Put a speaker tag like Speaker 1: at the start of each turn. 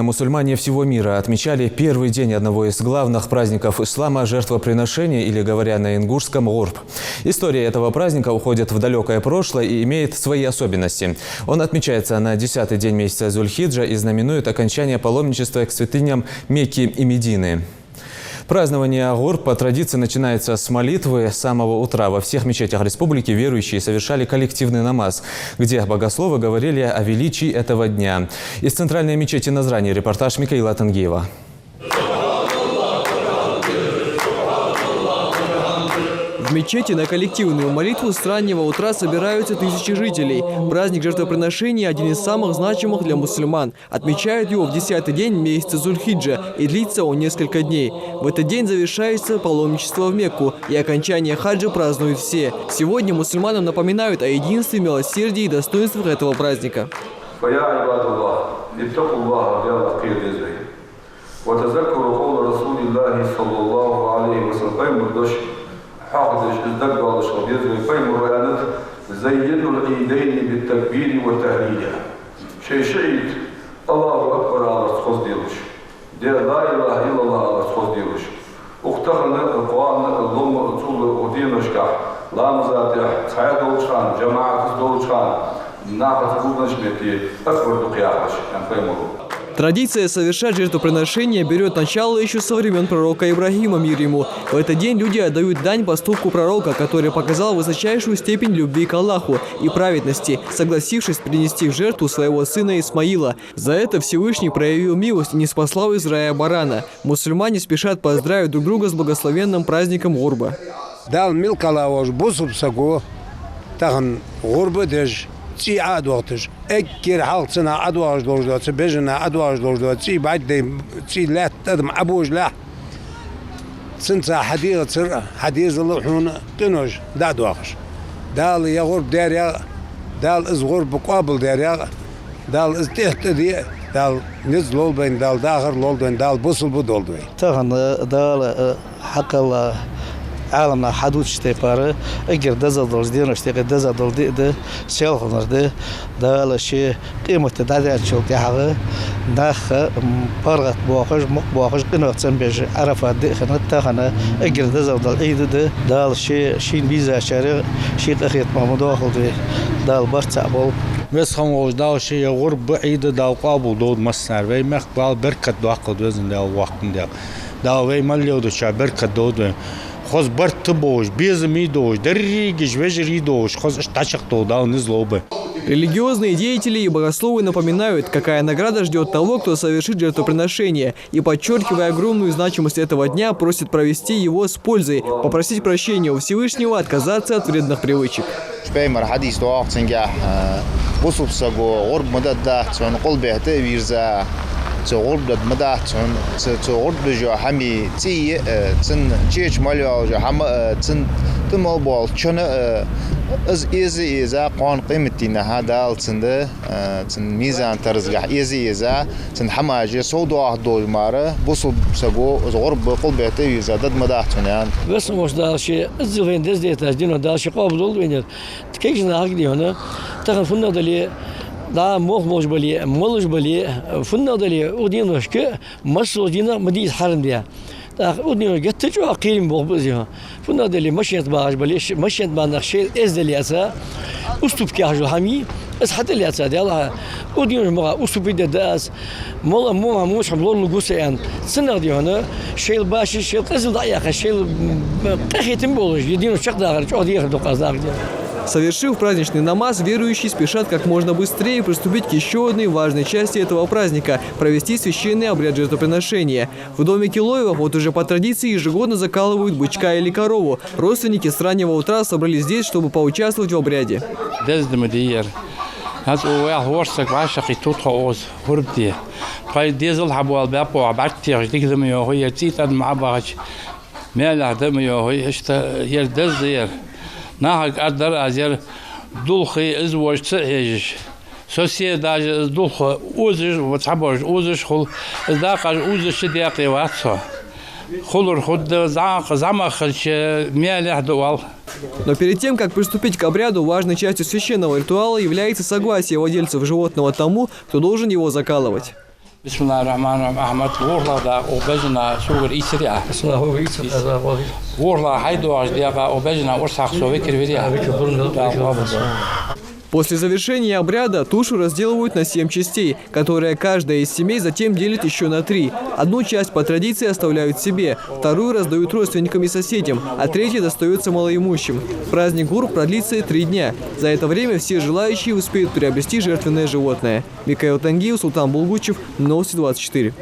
Speaker 1: мусульмане всего мира отмечали первый день одного из главных праздников ислама – жертвоприношения, или, говоря на ингушском, гурб. История этого праздника уходит в далекое прошлое и имеет свои особенности. Он отмечается на 10-й день месяца Зуль-Хиджа и знаменует окончание паломничества к святыням Мекки и Медины. Празднование гурб по традиции начинается с молитвы с самого утра. Во всех мечетях республики верующие совершали коллективный намаз, где богословы говорили о величии этого дня. Из центральной мечети Назрани репортаж Микаила Тангиева.
Speaker 2: В мечети на коллективную молитву с раннего утра собираются тысячи жителей. Праздник жертвоприношения – один из самых значимых для мусульман. Отмечают его в 10-й день месяца Зуль-Хиджа, и длится он несколько дней. В этот день завершается паломничество в Мекку, и окончание хаджа празднуют все. Сегодня мусульманам напоминают о единстве, милосердии и достоинствах этого праздника.
Speaker 3: حافظ الدق والشربيز ويقيم الريانات زينوا العيدين بالتكبير والتهليل شيء الله أكبر على الخوز ديروش لا إله إلا الله على الخوز ديروش اختخنا القوان اللهم رسول ودين وشكاح لا مزاتح سعيد دولشان جماعة دولشان ناخذ كل نشمتي أكبر دقيقة ينقيموا.
Speaker 2: Традиция совершать жертвоприношения берет начало еще со времен пророка Ибрагима, мир ему. В этот день люди отдают дань поступку пророка, который показал высочайшую степень любви к Аллаху и праведности, согласившись принести в жертву своего сына Исмаила. За это Всевышний проявил милость и ниспослал из рая барана. Мусульмане спешат поздравить друг друга с благословенным праздником гурба.
Speaker 4: تي عاد وقتش اكير حالتنا عدواج لوجدو تبجنا عدواج لوجدو تي بعد تي لا تدم ابوج لا سنت حديث اللحون تنوج دا دواخش دال يغرب داريا دال از غرب قابل داريا دال از تحت دي دال نزلول بين دال داخر لول بين دال بوصل بدولدوي
Speaker 5: تغن دال حق الله عالمنا حدود شتيباره اگر دزادول دينو شتيق دزادول دي شيلخنر دي دال شي قيمه دادان شوتي حق داخ فرغت بوخش قنوتن بيج عرفات دي خنتخنا اگر دزادول عيد دي دال شي بيزا شارع شي اخيت مامدوخل دي دال برتعبل
Speaker 6: بس خموش دال شي غرب عيد دال قابل دود مسنر وي مخبال بركت دوقل دوزن دال وقت دال وي مليو دو شا بركت دود خذ برت بوش بيزمي دوش دريجش وجري دوش خذ اشتاشق туда низлобы.
Speaker 2: Религиозные деятели и богословы напоминают, какая награда ждет того, кто совершит жертвоприношение, и, подчеркивая огромную значимость этого дня, просит провести его с пользой, попросить прощения у Всевышнего, отказаться от вредных привычек.
Speaker 7: تغرب مدح تغرب جو همي تي تن تشيش ماليا جو هم تن تمال بال شنو از إذا قان قيمتنا هذا تند تن ميزان ترزق إذا تن حماجة صودوا دول مارة بوصل سجو غرب قلبه تي إذا دد مدح تنيان
Speaker 8: بس مش دالشي الزوين دزديت أجدينه دالشي قابل دول وينر تكيش نهاجدي هنا تخافنا دليل دا موج بلي مولج بلي فنا دلي ودينوش ك مسودينا مديز حرم ديا دا ودينو جتجو اقيم بوبزيها فنا دلي مشيت باج بلي مشيت بانا شيء از دلي اسا اسلوب كاجو حمي اس حتى اللي اسا ديال ودينو مغا اسلوب داس مولا مو مش حبلون لغوسيان سنه دي هنا شيء باشي شيء قزل ضيق شيء قخيتم بولج يدينو شق داخل شو دي ياخذ قزاق دي.
Speaker 2: Совершив праздничный намаз, верующие спешат как можно быстрее приступить к еще одной важной части этого праздника – провести священный обряд жертвоприношения. В доме Килоева вот уже по традиции ежегодно закалывают бычка или корову. Родственники с раннего утра собрались здесь, чтобы поучаствовать в обряде.
Speaker 9: ناهك أقدر أزير دولخي إزواج تأجش سوسيداج دولخ أوزش وتحبوش أوزش خل إزداقاج أوزش دياقي واتسو خلور خد замахач мялях дуал.
Speaker 2: Но перед тем, как приступить к обряду, важной частью священного ритуала является согласие владельцев животного тому, кто должен его закалывать.
Speaker 9: Бисмиллахир-рахманир-рахим. Ахмад Ворла обезна сугар исрия. Ворла хайду аждиага обезна орсах сове кирверия.
Speaker 2: После завершения обряда тушу разделывают на 7 частей, которые каждая из семей затем делит еще на 3. Одну часть по традиции оставляют себе, вторую раздают родственникам и соседям, а третья достается малоимущим. Праздник Гурб продлится 3 дня. За это время все желающие успеют приобрести жертвенное животное. Микаил Тангиев, Султан Булгучев, Новости 24.